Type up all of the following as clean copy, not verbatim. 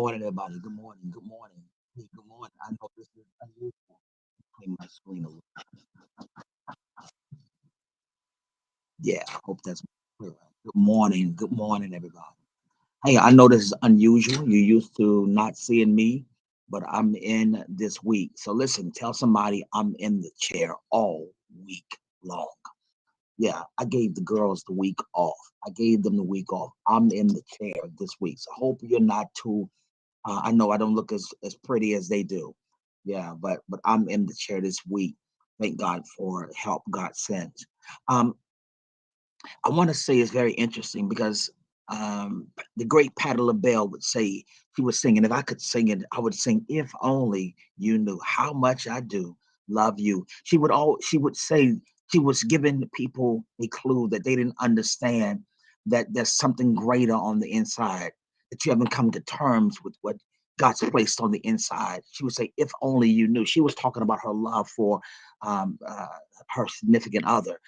morning, everybody. Good morning. Good morning. Hey, good morning. I know this is unusual. Clean my screen a little. Yeah, I hope that's clear. Good morning. Good morning, everybody. Hey, I know this is unusual. You're used to not seeing me, but I'm in this week. So listen, tell somebody I'm in the chair all week long. Yeah, I gave the girls the week off. I gave them the week off. I'm in the chair this week. So I hope you're not too. I know I don't look as pretty as they do. Yeah, but I'm in the chair this week. Thank God for help God sends. Um, I want to say it's very interesting because the great Patti LaBelle would say, she was singing, if I could sing it, I would sing, if only you knew how much I do love you. She would say, she was giving people a clue that they didn't understand that there's something greater on the inside, that you haven't come to terms with what God's placed on the inside. She would say, if only you knew. She was talking about her love for um, uh, her significant other,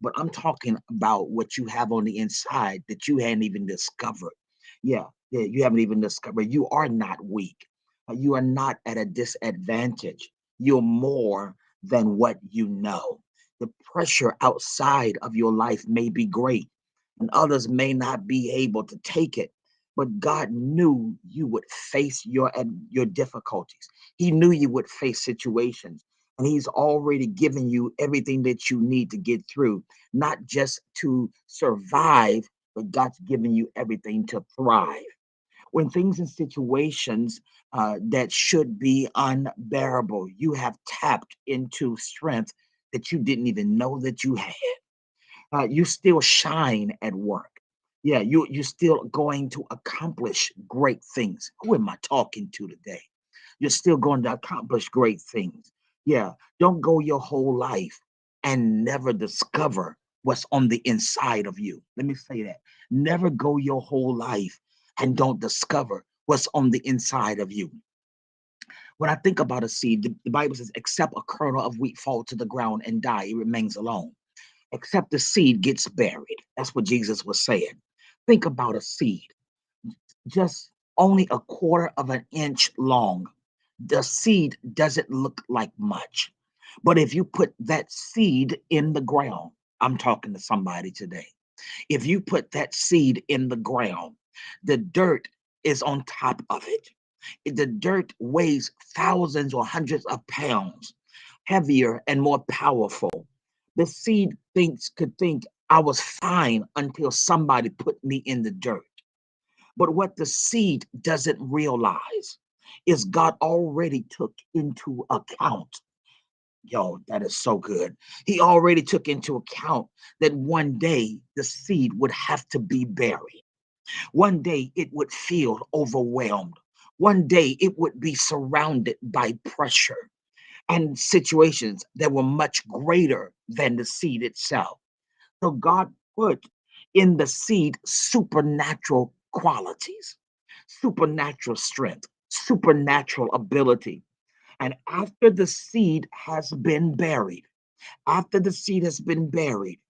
but I'm talking about what you have on the inside that you hadn't even discovered. Yeah, yeah, you haven't even discovered. You are not weak. You are not at a disadvantage. You're more than what you know. The pressure outside of your life may be great, and others may not be able to take it. But God knew you would face your difficulties. He knew you would face situations, and He's already given you everything that you need to get through, not just to survive, but God's given you everything to thrive. When things and situations that should be unbearable, you have tapped into strength that you didn't even know that you had. You still shine at work. Yeah, you're still going to accomplish great things. Who am I talking to today? You're still going to accomplish great things. Yeah, don't go your whole life and never discover what's on the inside of you. Let me say that. Never go your whole life and don't discover what's on the inside of you. When I think about a seed, the Bible says, except a kernel of wheat fall to the ground and die, it remains alone. Except the seed gets buried. That's what Jesus was saying. Think about a seed, just only a quarter of an inch long. The seed doesn't look like much. But if you put that seed in the ground, I'm talking to somebody today. If you put that seed in the ground, the dirt is on top of it. The dirt weighs thousands or hundreds of pounds, heavier and more powerful. The seed could think I was fine until somebody put me in the dirt. But what the seed doesn't realize is God already took into account. Yo, that is so good. He already took into account that one day the seed would have to be buried. One day it would feel overwhelmed. One day it would be surrounded by pressure and situations that were much greater than the seed itself. So God put in the seed supernatural qualities, supernatural strength, supernatural ability. And after the seed has been buried, after the seed has been buried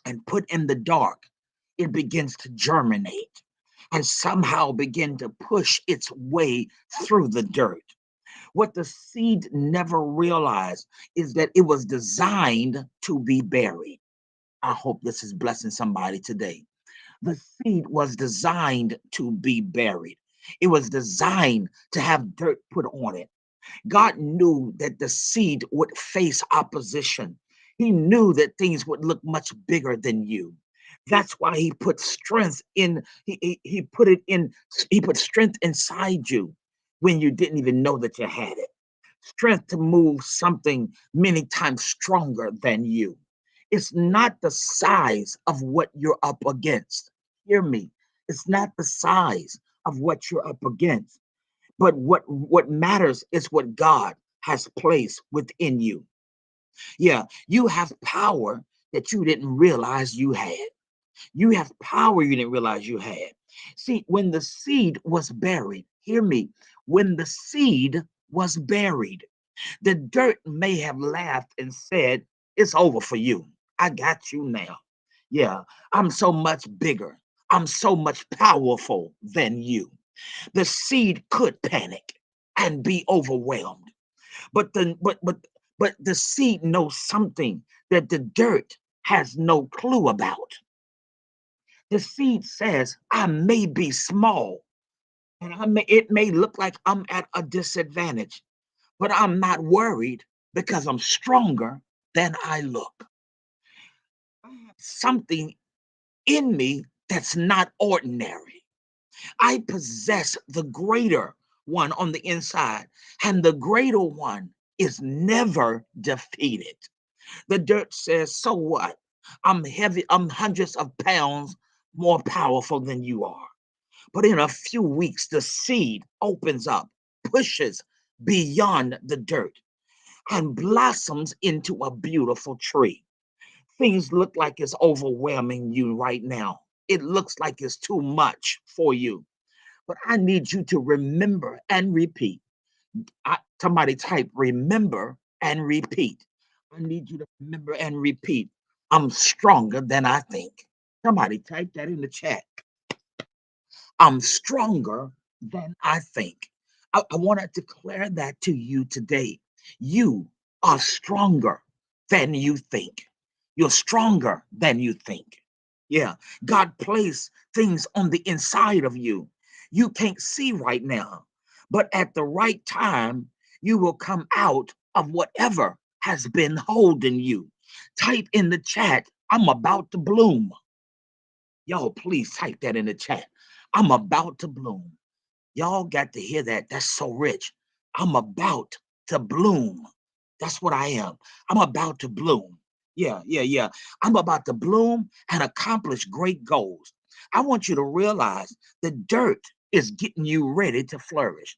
and put in the dark, it begins to germinate and somehow begin to push its way through the dirt. What the seed never realized is that it was designed to be buried. I hope this is blessing somebody today. The seed was designed to be buried. It was designed to have dirt put on it. God knew that the seed would face opposition. He knew that things would look much bigger than you. That's why he put strength in, he put it in, he put strength inside you when you didn't even know that you had it. Strength to move something many times stronger than you. It's not the size of what you're up against. Hear me. It's not the size of what you're up against, but what matters is what God has placed within you. Yeah, you have power that you didn't realize you had. You have power you didn't realize you had. See, when the seed was buried, hear me, when the seed was buried, the dirt may have laughed and said, it's over for you. I got you now. Yeah, I'm so much bigger. I'm so much powerful than you. The seed could panic and be overwhelmed, but the seed knows something that the dirt has no clue about. The seed says, I may be small, and it may look like I'm at a disadvantage, but I'm not worried because I'm stronger than I look. I have something in me that's not ordinary. I possess the greater one on the inside, and the greater one is never defeated. The dirt says, so what? I'm heavy, I'm hundreds of pounds more powerful than you are. But in a few weeks, the seed opens up, pushes beyond the dirt, and blossoms into a beautiful tree. Things look like it's overwhelming you right now. It looks like it's too much for you. But I need you to remember and repeat. Somebody type remember and repeat. I need you to remember and repeat. I'm stronger than I think. Somebody type that in the chat. I'm stronger than I think. I want to declare that to you today. You are stronger than you think. You're stronger than you think. Yeah, God placed things on the inside of you. You can't see right now, but at the right time, you will come out of whatever has been holding you. Type in the chat, I'm about to bloom. Y'all, please type that in the chat. I'm about to bloom. Y'all got to hear that. That's so rich. I'm about to bloom. That's what I am. I'm about to bloom. Yeah, yeah, yeah. I'm about to bloom and accomplish great goals. I want you to realize the dirt is getting you ready to flourish.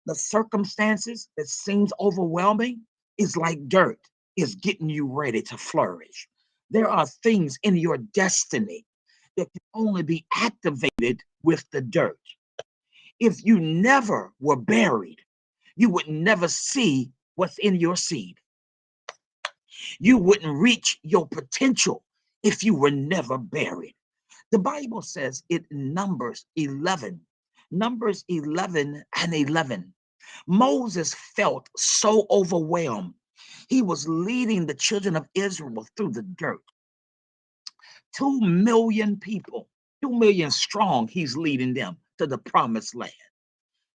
The circumstances that seems overwhelming is like dirt is getting you ready to flourish. There are things in your destiny that can only be activated with the dirt. If you never were buried, you would never see what's in your seed. You wouldn't reach your potential if you were never buried. The Bible says it in Numbers 11 and 11. Moses felt so overwhelmed. He was leading the children of Israel through the dirt. 2 million people, 2 million strong, he's leading them to the promised land.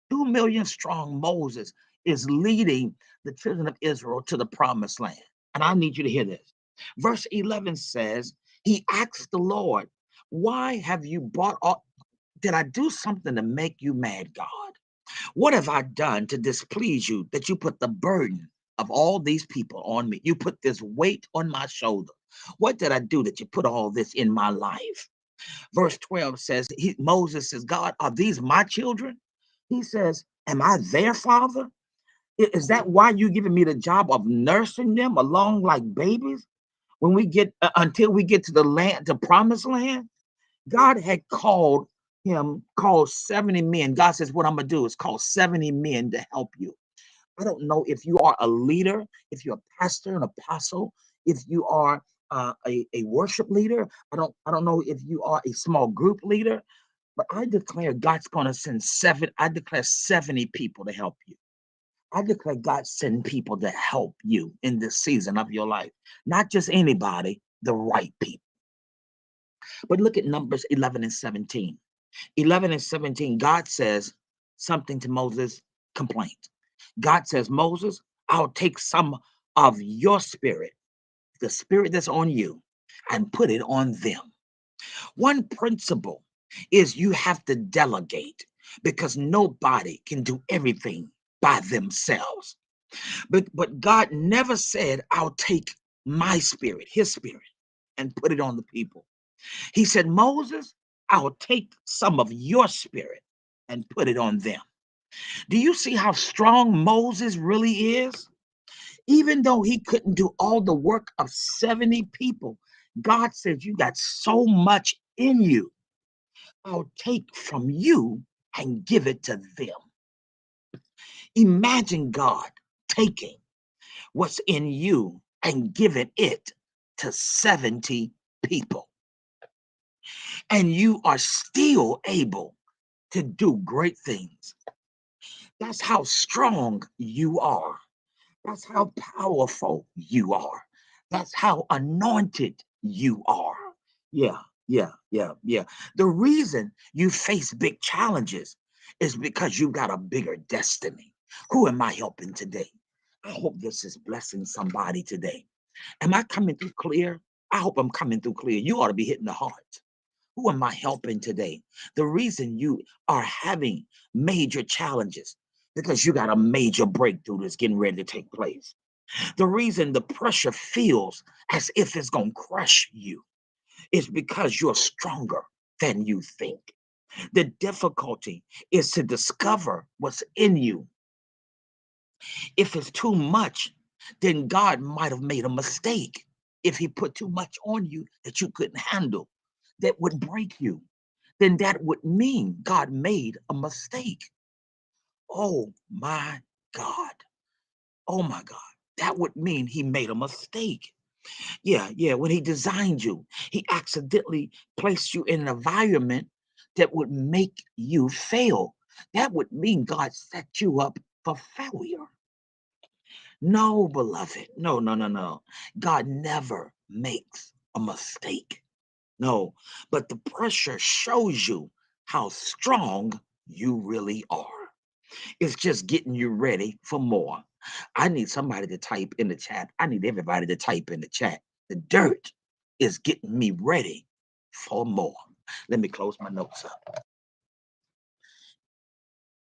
2 million strong Moses is leading the children of Israel to the promised land. And I need you to hear this. Verse 11 says, he asked the Lord, why have you brought all, did I do something to make you mad, God? What have I done to displease you that you put the burden of all these people on me? You put this weight on my shoulder. What did I do that you put all this in my life? Verse 12 says, Moses says, God, are these my children? He says, am I their father? Is that why you giving me the job of nursing them along like babies? When we get until we get to the land, the promised land, God had called 70 men. God says, what I'm gonna do is call 70 men to help you. I don't know if you are a leader, if you're a pastor, an apostle, if you are a worship leader. I don't know if you are a small group leader, but I declare God's going to send seven. I declare 70 people to help you. I declare God send people to help you in this season of your life. Not just anybody, the right people. But look at Numbers 11 and 17. 11 and 17, God says something to Moses' complaint. God says, Moses, I'll take some of your spirit, the spirit that's on you, and put it on them. One principle is you have to delegate because nobody can do everything by themselves. But God never said, I'll take my spirit, his spirit, and put it on the people. He said, Moses, I'll take some of your spirit and put it on them. Do you see how strong Moses really is? Even though he couldn't do all the work of 70 people, God said, you got so much in you. I'll take from you and give it to them. Imagine God taking what's in you and giving it to 70 people. And you are still able to do great things. That's how strong you are. That's how powerful you are. That's how anointed you are. Yeah, yeah. The reason you face big challenges is because you got a bigger destiny. Who am I helping today? I hope this is blessing somebody today. Am I coming through clear? I hope I'm coming through clear. You ought to be hitting the heart. Who am I helping today? The reason you are having major challenges because you got a major breakthrough that's getting ready to take place. The reason the pressure feels as if it's going to crush you is because you're stronger than you think. The difficulty is to discover what's in you. If it's too much, then God might have made a mistake if He put too much on you that you couldn't handle, that would break you. Then that would mean God made a mistake. Oh my God. Oh my God. That would mean He made a mistake. Yeah. When He designed you, He accidentally placed you in an environment that would make you fail. That would mean God set you up for failure. No, beloved. No. God never makes a mistake. No, but the pressure shows you how strong you really are. It's just getting you ready for more. I need somebody to type in the chat. I need everybody to type in the chat. The dirt is getting me ready for more. Let me close my notes up.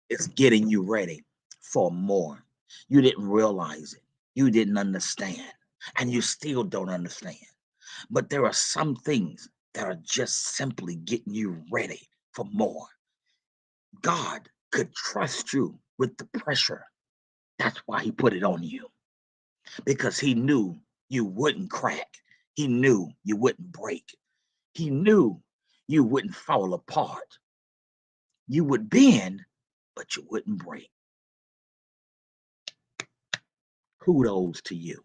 It's getting you ready for more. You didn't realize it. You didn't understand. And you still don't understand. But there are some things that are just simply getting you ready for more. God could trust you with the pressure. That's why He put it on you, because He knew you wouldn't crack. He knew you wouldn't break. He knew you wouldn't fall apart. You would bend, but you wouldn't break. Kudos to you.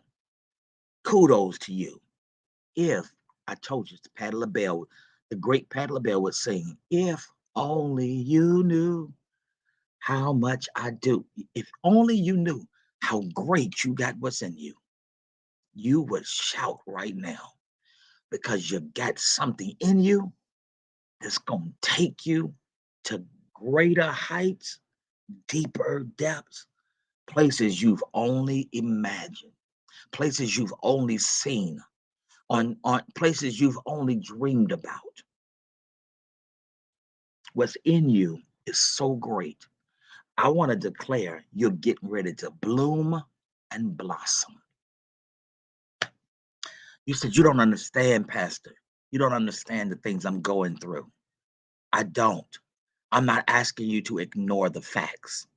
Kudos to you. If I told you, Patti LaBelle, the great Patti LaBelle would sing, if only you knew how much I do. If only you knew how great you got what's in you, you would shout right now because you got something in you that's going to take you to greater heights, deeper depths, places you've only imagined, places you've only seen, on places you've only dreamed about. What's in you is so great. I want to declare you're getting ready to bloom and blossom. You said you don't understand, Pastor. You don't understand the things I'm going through. I don't. I'm not asking you to ignore the facts.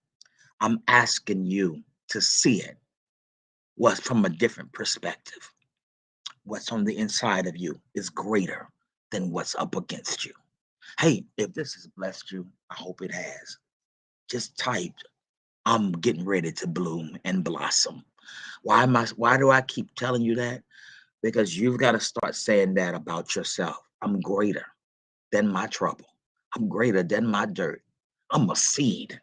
I'm asking you to see it what's from a different perspective. What's on the inside of you is greater than what's up against you. Hey, if this has blessed you, I hope it has. Just type, I'm getting ready to bloom and blossom. Why do I keep telling you that? Because you've got to start saying that about yourself. I'm greater than my trouble. I'm greater than my dirt. I'm a seed.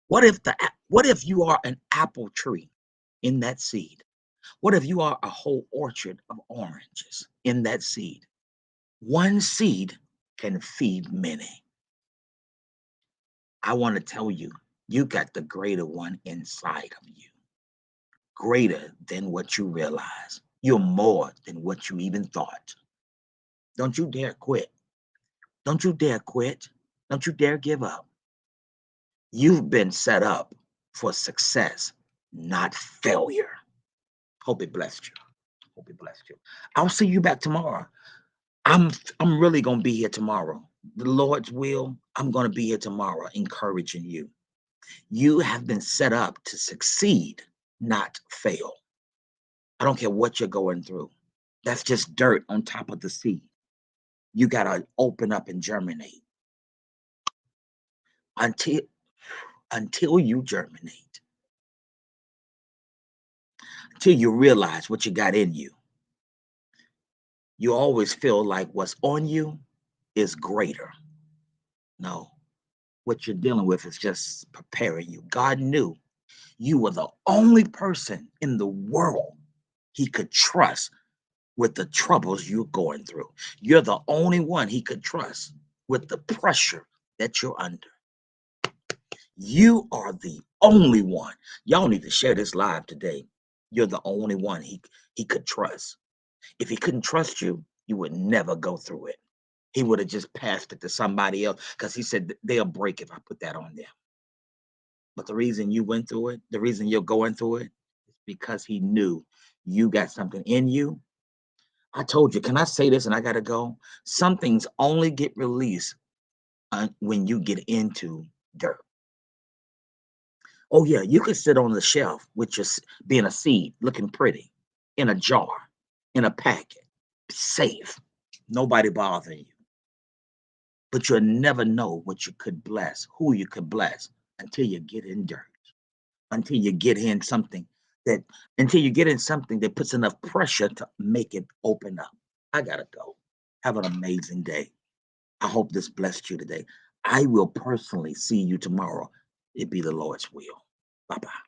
What if you are an apple tree in that seed? What if you are a whole orchard of oranges in that seed? One seed can feed many. I want to tell you, you got the greater one inside of you, greater than what you realize. You're more than what you even thought. Don't you dare quit. Don't you dare quit. Don't you dare give up. You've been set up for success, not failure. Hope it blessed you. Hope it blessed you. I'll see you back tomorrow. I'm really gonna be here tomorrow. The Lord's will, I'm gonna be here tomorrow, encouraging you. You have been set up to succeed, not fail. I don't care what you're going through. That's just dirt on top of the seed. You gotta open up and germinate until you germinate, until you realize what you got in you. You always feel like what's on you is greater. No, what you're dealing with is just preparing you. God knew you were the only person in the world he could trust with the troubles you're going through. You're the only one he could trust with the pressure that you're under. You are the only one. Y'all need to share this live today. You're the only one he could trust. If he couldn't trust you, you would never go through it. He would have just passed it to somebody else because he said they'll break if I put that on them. But the reason you went through it, the reason you're going through it, is because he knew you got something in you. I told you, can I say this and I got to go? Some things only get released when you get into dirt. Oh, yeah, you could sit on the shelf with just being a seed, looking pretty, in a jar, in a packet, safe, nobody bothering you. But you'll never know what you could bless, who you could bless until you get in dirt, until you get in something that, until you get in something that puts enough pressure to make it open up. I gotta go. Have an amazing day. I hope this blessed you today. I will personally see you tomorrow. It be the Lord's will. Bye bye.